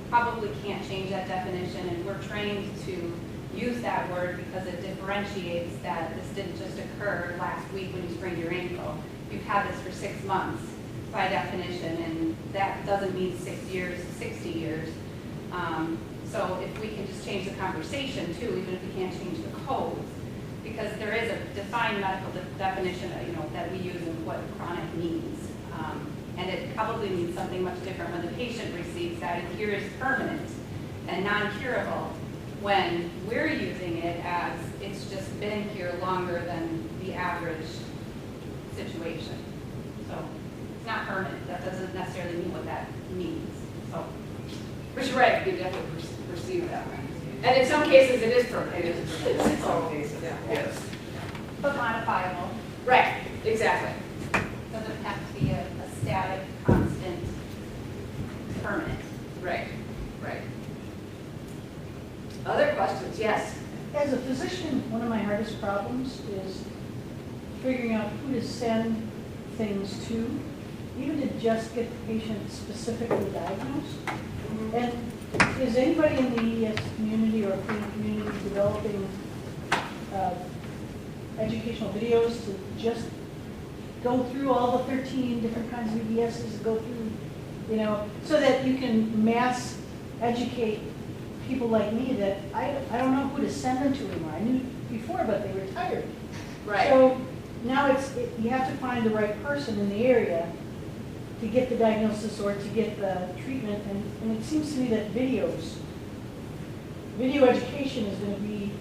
probably can't change that definition, and we're trained to use that word because it differentiates that this didn't just occur last week when you sprained your ankle. You've had this for 6 months by definition, and that doesn't mean 6 years, 60 years. So if we can just change the conversation too, even if we can't change the codes, because there is a defined medical definition that we use of what chronic means. And it probably probably means something much different when the patient receives that, and here is permanent and non-curable, when we're using it as it's just been here longer than the average situation. So it's not permanent. That doesn't necessarily mean what that means. So, But you're right, you definitely perceive that way. And in some cases, it is permanent. It is permanent. In some cases, yes. but modifiable. Right, exactly. Doesn't have to be a static, constant, permanent. Right, right. Other questions? Yes. As a physician, one of my hardest problems is figuring out who to send things to, even to just get the patient specifically diagnosed. And is anybody in the EDS community or pain community developing educational videos to just go through all the 13 different kinds of EDSs, go through, so that you can mass educate people like me that I don't know who to send them to anymore. I knew before, but they retired. Right. So now you have to find the right person in the area to get the diagnosis or to get the treatment. And it seems to me that video education is going to be,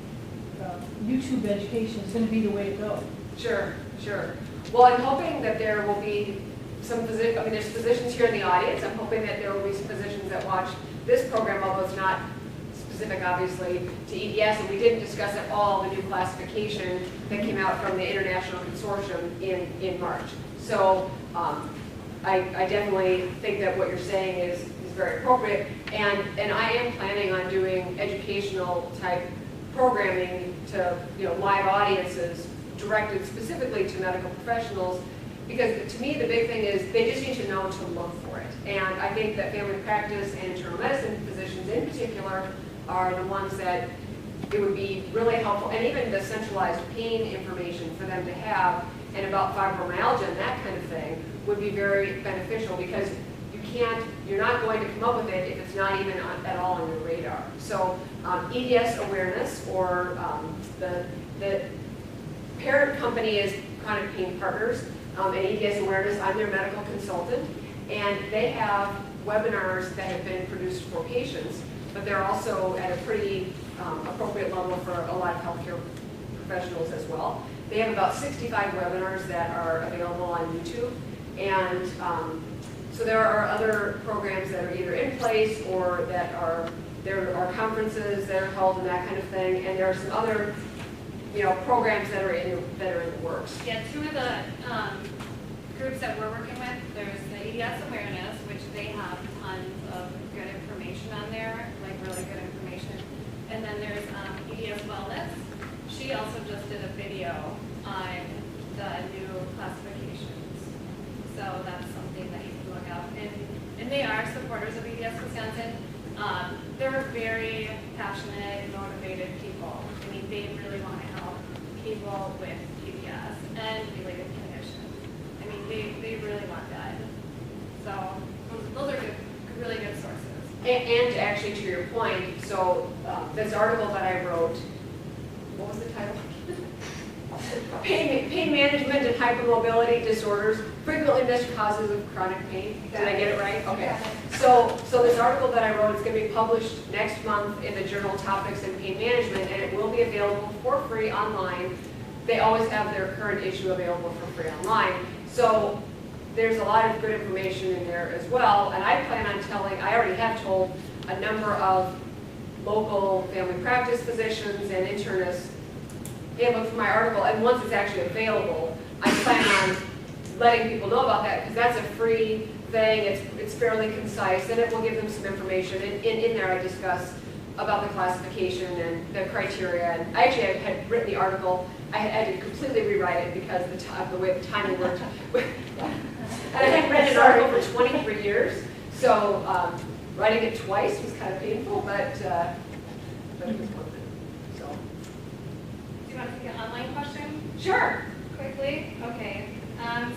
YouTube education is going to be the way to go. Sure, sure. Well, I'm hoping that there will be some there's physicians here in the audience. I'm hoping that there will be some physicians that watch this program, although it's not specific, obviously, to EDS, and we didn't discuss at all the new classification that came out from the International Consortium in March. So I definitely think that what you're saying is very appropriate, and I am planning on doing educational type programming to live audiences directed specifically to medical professionals, because to me the big thing is they just need to know to look for it. And I think that family practice and internal medicine physicians in particular are the ones that it would be really helpful, and even the centralized pain information for them to have, and about fibromyalgia and that kind of thing would be very beneficial, because you're not going to come up with it if it's not even at all on your radar. So EDS awareness, or the parent company is Chronic Pain Partners, and EDS awareness, I'm their medical consultant, and they have webinars that have been produced for patients, but they're also at a pretty appropriate level for a lot of healthcare professionals as well. They have about 65 webinars that are available on YouTube, and so there are other programs that are either in place or there are conferences that are held and that kind of thing, and there are some other programs that are in the works. Yeah, two of the groups that we're working with, there's the EDS awareness, which they have tons of good information on there, like really good information. And then there's EDS wellness. She also just did a video on the new classifications. So that's something that you can look up. And they are supporters of EDS Wisconsin. They're very passionate, motivated people. I mean, they really want to help people with EDS and related conditions. I mean, they really want that. So those are good, really good sources. And actually, to your point, so this article that I wrote, what was the title? Pain management and hypermobility disorders, frequently missed causes of chronic pain. Did I get it right? Okay. So this article that I wrote is going to be published next month in the journal Topics in Pain Management, and it will be available for free online. They always have their current issue available for free online. So there's a lot of good information in there as well, and I plan on I already have told a number of local family practice physicians and internists, hey, look for my article, and once it's actually available, I plan on letting people know about that, because that's a free thing, it's fairly concise, and it will give them some information. And in there I discuss about the classification and the criteria, and I actually had written the article, I had to completely rewrite it because of the way the timing worked. And I had read an article for 23 years, so writing it twice was kind of painful, but it was worth it. So. Do you want to take an online question? Sure. Quickly? Okay.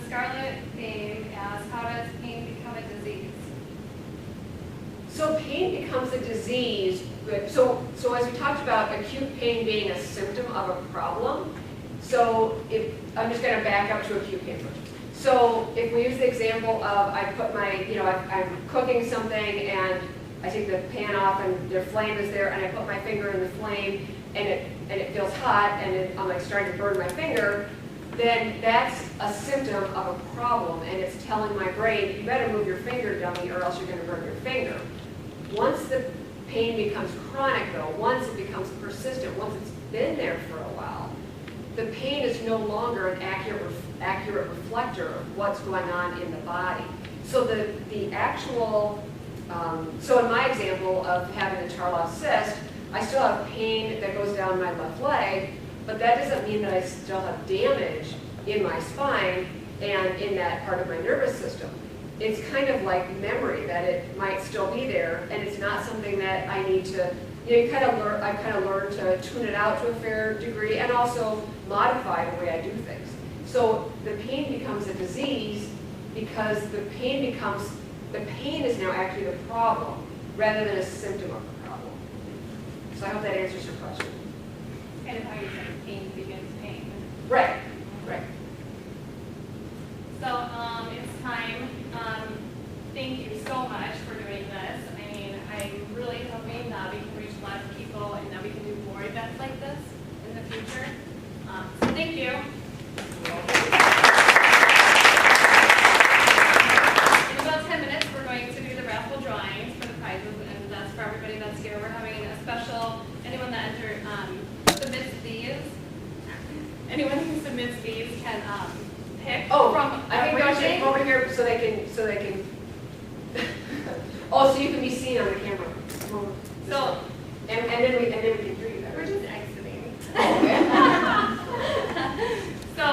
Scarlett Babe asks, how does pain become a disease? So pain becomes a disease. So as we talked about acute pain being a symptom of a problem, so I'm just going to back up to acute pain first. So if we use the example of I put my, I'm cooking something and I take the pan off and the flame is there and I put my finger in the flame and it feels hot and I'm like starting to burn my finger, then that's a symptom of a problem and it's telling my brain, you better move your finger, dummy, or else you're going to burn your finger. Once the pain becomes chronic though, once it becomes persistent, once it's been there for a while, the pain is no longer an accurate reflector of what's going on in the body. So the actual, so in my example of having a Charlotte cyst, I still have pain that goes down my left leg, but that doesn't mean that I still have damage in my spine and in that part of my nervous system. It's kind of like memory, that it might still be there, and it's not something that I need to, I've kind of learned to tune it out to a fair degree and also modify the way I do things. So the pain becomes a disease because the pain is now actually the problem rather than a symptom of the problem. So I hope that answers your question. Kind of how you said pain begins pain. Right, right. So it's time. Thank you so much for doing this. I mean, I'm really hoping that we can reach a lot of people and that we can do more events like this in the future. So thank you. In about 10 minutes, we're going to do the raffle drawings for the prizes, and that's for everybody that's here. We're having a special, anyone that submits these, anyone who submits these can pick from I think I should everything. come over here so they can. Oh, so you can be seen on the camera. So and then we can hear you better. we're just exiting. Okay. So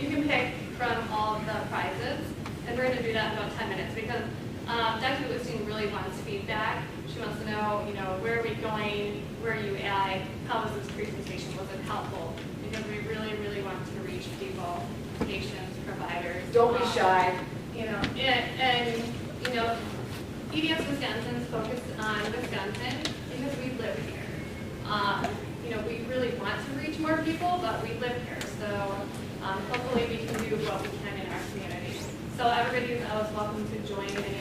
you can pick from all of the prizes, and we're going to do that in about 10 minutes because Dr. Bluestein really wants feedback. She wants to know, where are we going? Where are you at? How was this presentation? Was it helpful? Because we really, really want to reach people, patients, providers. Don't be shy. EDS Wisconsin is focused on Wisconsin because we live here. We really want to reach more people, but we live here. So hopefully we can do what we can in our community. So everybody is always welcome to join any